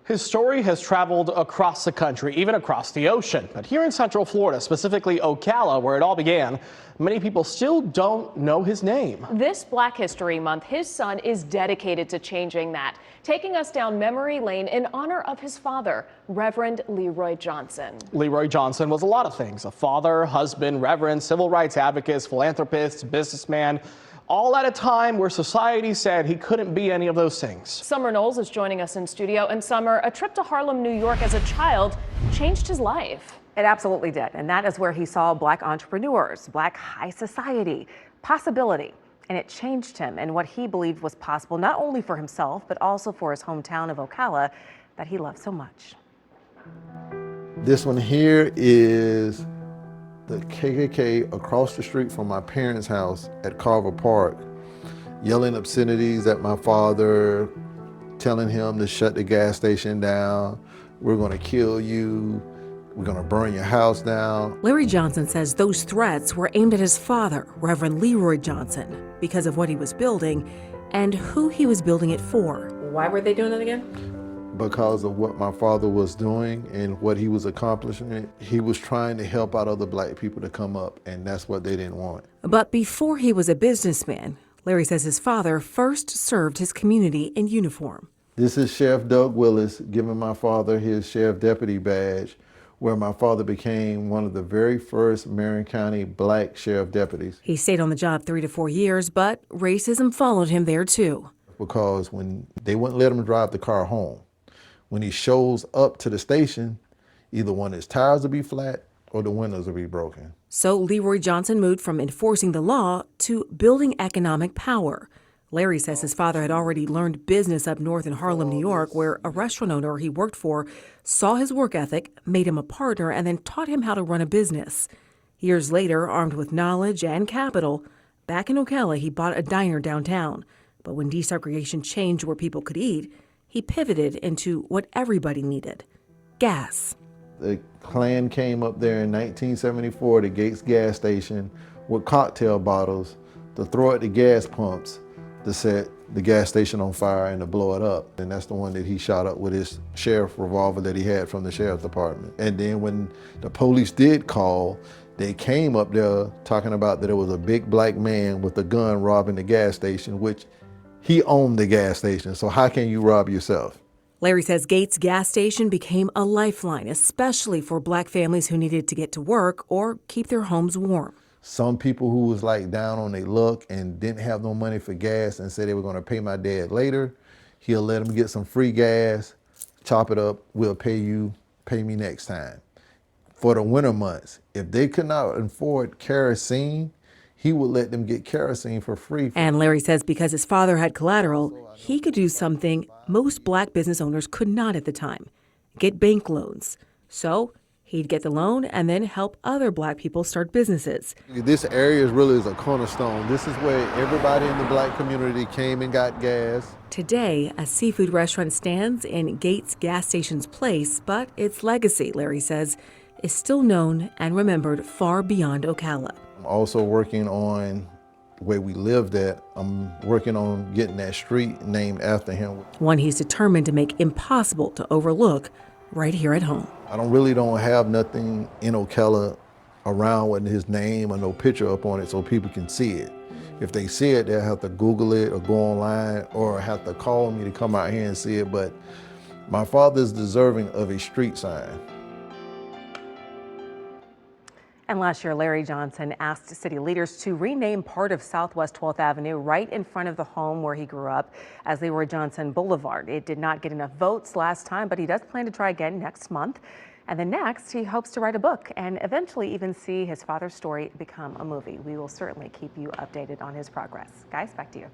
His story has traveled across the country, even across the ocean. But here in Central Florida, specifically Ocala, where it all began, many people still don't know his name. This Black History Month, his son is dedicated to changing that, taking us down memory lane in honor of his father, Reverend Leroy Johnson. Leroy Johnson was a lot of things: a father, husband, reverend, civil rights advocate, philanthropist, businessman, all at a time where society said he couldn't be any of those things. Summer Knowles is joining us in studio. And Summer, a trip to Harlem, New York as a child changed his life. It absolutely did. And that is where he saw Black entrepreneurs, Black high society, possibility. And it changed him and what he believed was possible, not only for himself, but also for his hometown of Ocala that he loved so much. This one here is the KKK across the street from my parents' house at Carver Park, yelling obscenities at my father, telling him to shut the gas station down. We're gonna kill you. We're gonna burn your house down. Larry Johnson says those threats were aimed at his father, Reverend Leroy Johnson, because of what he was building and who he was building it for. Why were they doing that again? Because of what my father was doing and what he was accomplishing. He was trying to help out other Black people to come up, and that's what they didn't want. But before he was a businessman, Larry says his father first served his community in uniform. This is Sheriff Doug Willis giving my father his Sheriff Deputy badge, where my father became one of the very first Marion County Black Sheriff deputies. He stayed on the job 3 to 4 years, but racism followed him there too. Because when they wouldn't let him drive the car home, when he shows up to the station, either one of his tires will be flat or the windows will be broken. So Leroy Johnson moved from enforcing the law to building economic power. Larry says his father had already learned business up north in Harlem, New York, where a restaurant owner he worked for saw his work ethic, made him a partner, and then taught him how to run a business. Years later, armed with knowledge and capital, back in Ocala, he bought a diner downtown. But when desegregation changed where people could eat, he pivoted into what everybody needed: gas. The Klan came up there in 1974 to Gates gas station with cocktail bottles to throw at the gas pumps to set the gas station on fire and to blow it up. And that's the one that he shot up with his sheriff revolver that he had from the sheriff's department. And then when the police did call, they came up there talking about that it was a big Black man with a gun robbing the gas station, which he owned the gas station, so how can you rob yourself? Larry says Gates gas station became a lifeline, especially for Black families who needed to get to work or keep their homes warm. Some people who was like down on their luck and didn't have no money for gas and said they were gonna pay my dad later, he'll let them get some free gas, chop it up, we'll pay you, pay me next time. For the winter months, if they could not afford kerosene, he would let them get kerosene for free. And Larry says because his father had collateral, he could do something most Black business owners could not at the time: get bank loans. So he'd get the loan and then help other Black people start businesses. This area really is a cornerstone. This is where everybody in the Black community came and got gas. Today, a seafood restaurant stands in Gates gas station's place, but its legacy, Larry says, is still known and remembered far beyond Ocala. I'm also working on where we lived at. I'm working on getting that street named after him. One he's determined to make impossible to overlook right here at home. I don't have nothing in Ocala around with his name or no picture up on it so people can see it. If they see it, they'll have to Google it or go online or have to call me to come out here and see it. But my father's deserving of a street sign. And last year, Larry Johnson asked city leaders to rename part of Southwest 12th Avenue right in front of the home where he grew up as Leroy Johnson Boulevard. It did not get enough votes last time, but he does plan to try again next month. And then next, he hopes to write a book and eventually even see his father's story become a movie. We will certainly keep you updated on his progress. Guys, back to you.